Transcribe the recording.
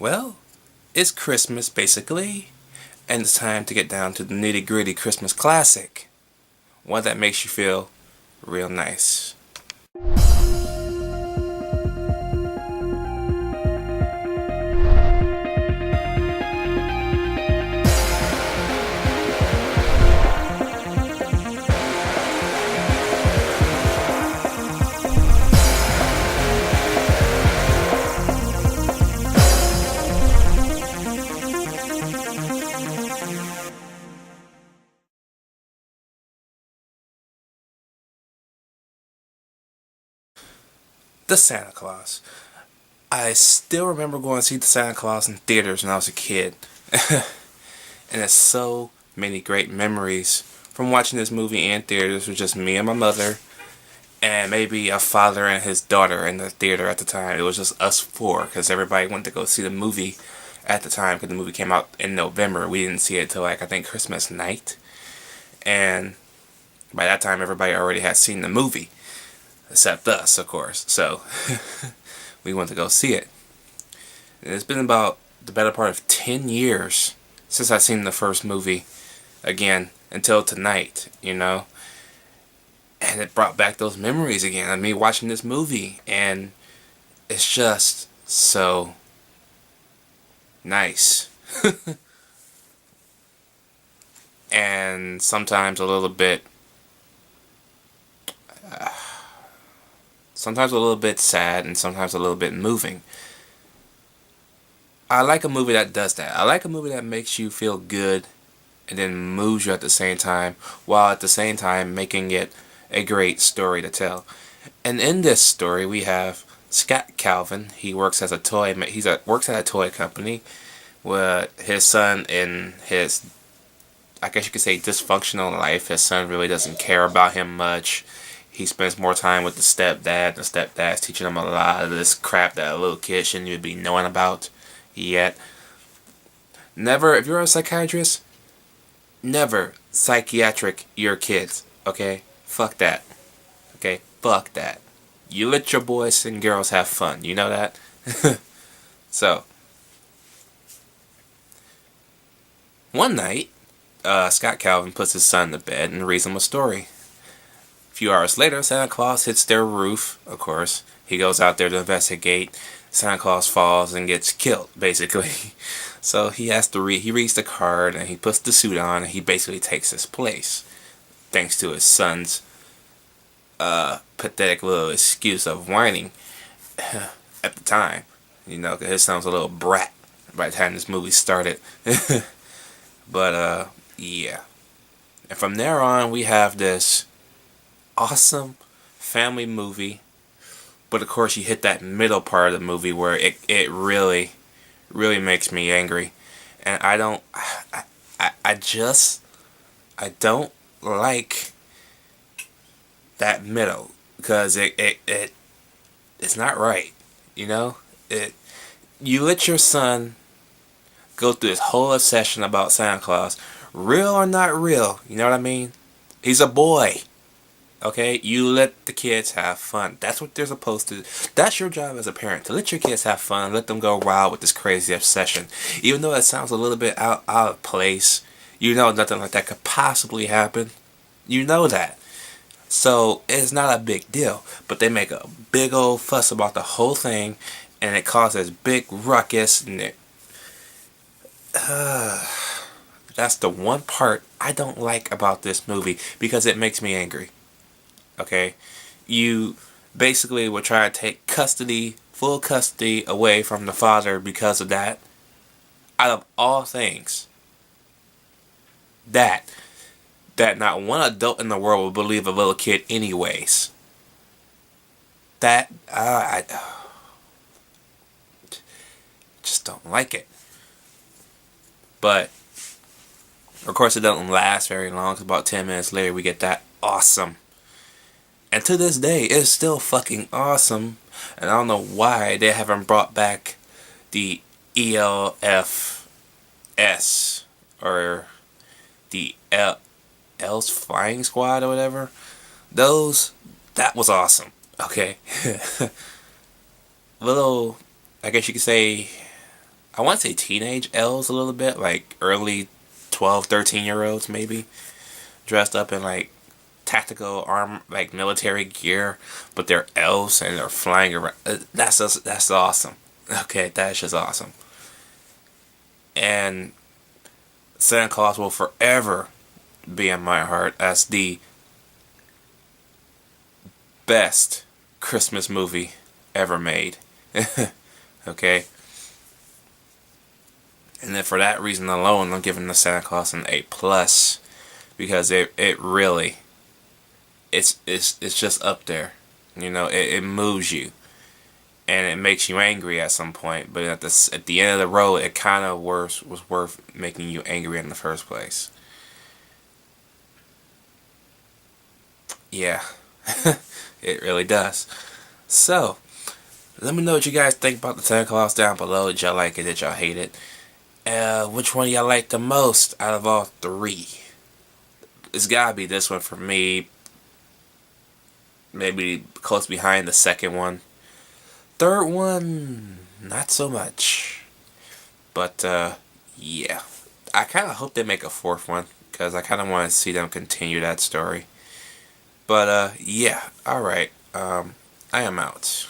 Well, it's Christmas basically, and it's time to get down to the nitty gritty Christmas classic. One that makes you feel real nice. The Santa Claus. I still remember going to see the Santa Claus in theaters when I was a kid. And there's so many great memories from watching this movie in theaters with just me and my mother, and maybe a father and his daughter in the theater at the time. It was just us four because everybody went to go see the movie at the time because the movie came out in November. We didn't see it till I think Christmas night. And by that time everybody already had seen the movie. Except us, of course. So we went to go see it. And it's been about the better part of 10 years since I've seen the first movie again until tonight, And it brought back those memories again of me watching this movie. And it's just so nice. And sometimes a little bit sad, and sometimes a little bit moving. I like a movie that does that. I like a movie that makes you feel good and then moves you at the same time, while at the same time making it a great story to tell. And in this story we have Scott Calvin. He works as works at a toy company with his son in his, I guess you could say, dysfunctional life. His son really doesn't care about him much. He spends more time with the stepdad. The stepdad's teaching him a lot of this crap that a little kid shouldn't even be knowing about yet. Never, if you're a psychiatrist, never psychiatric your kids, okay? Fuck that. Okay? Fuck that. You let your boys and girls have fun. You know that? So, one night, Scott Calvin puts his son to bed and reads him a story. A few hours later, Santa Claus hits their roof, of course. He goes out there to investigate. Santa Claus falls and gets killed, basically. So he reads the card and he puts the suit on and he basically takes his place. Thanks to his son's pathetic little excuse of whining at the time. Because his son was a little brat by the time this movie started. But, yeah. And from there on, we have this awesome family movie, but of course you hit that middle part of the movie where it really makes me angry, and I don't like that middle because it's not right. You let your son go through this whole obsession about Santa Claus, real or not real, you know what I mean? He's a boy. Okay, you let the kids have fun. That's what they're supposed to do. That's your job as a parent, to let your kids have fun, let them go wild with this crazy obsession. Even though it sounds a little bit out of place, nothing like that could possibly happen. You know that. So, it's not a big deal. But they make a big old fuss about the whole thing, and it causes big ruckus, and that's the one part I don't like about this movie, because it makes me angry. Okay, you basically will try to take full custody away from the father because of that. Out of all things, that not one adult in the world will believe a little kid anyways. That, I just don't like it. But, of course, it doesn't last very long, 'cause about 10 minutes later we get that awesome. And to this day, it's still fucking awesome. And I don't know why they haven't brought back the ELFS or the L's Flying Squad or whatever. That was awesome. Okay. Little, I guess you could say, I want to say teenage elves a little bit, like early 12, 13-year-olds maybe, dressed up in like tactical arm, like military gear, but they're elves and they're flying around. That's awesome. Okay, that's just awesome. And Santa Claus will forever be in my heart as the best Christmas movie ever made. Okay? And then for that reason alone, I'm giving the Santa Claus an A+, because it really, it's just up there. You know, it moves you. And it makes you angry at some point, but at the end of the road, it kind of was worth making you angry in the first place. Yeah, it really does. So, let me know what you guys think about the Santa Claus down below. Did y'all like it? Did y'all hate it? Which one y'all like the most out of all three? It's gotta be this one for me. Maybe close behind the second one. Third one, not so much. But, yeah. I kind of hope they make a fourth one, because I kind of want to see them continue that story. But, yeah. Alright. I am out.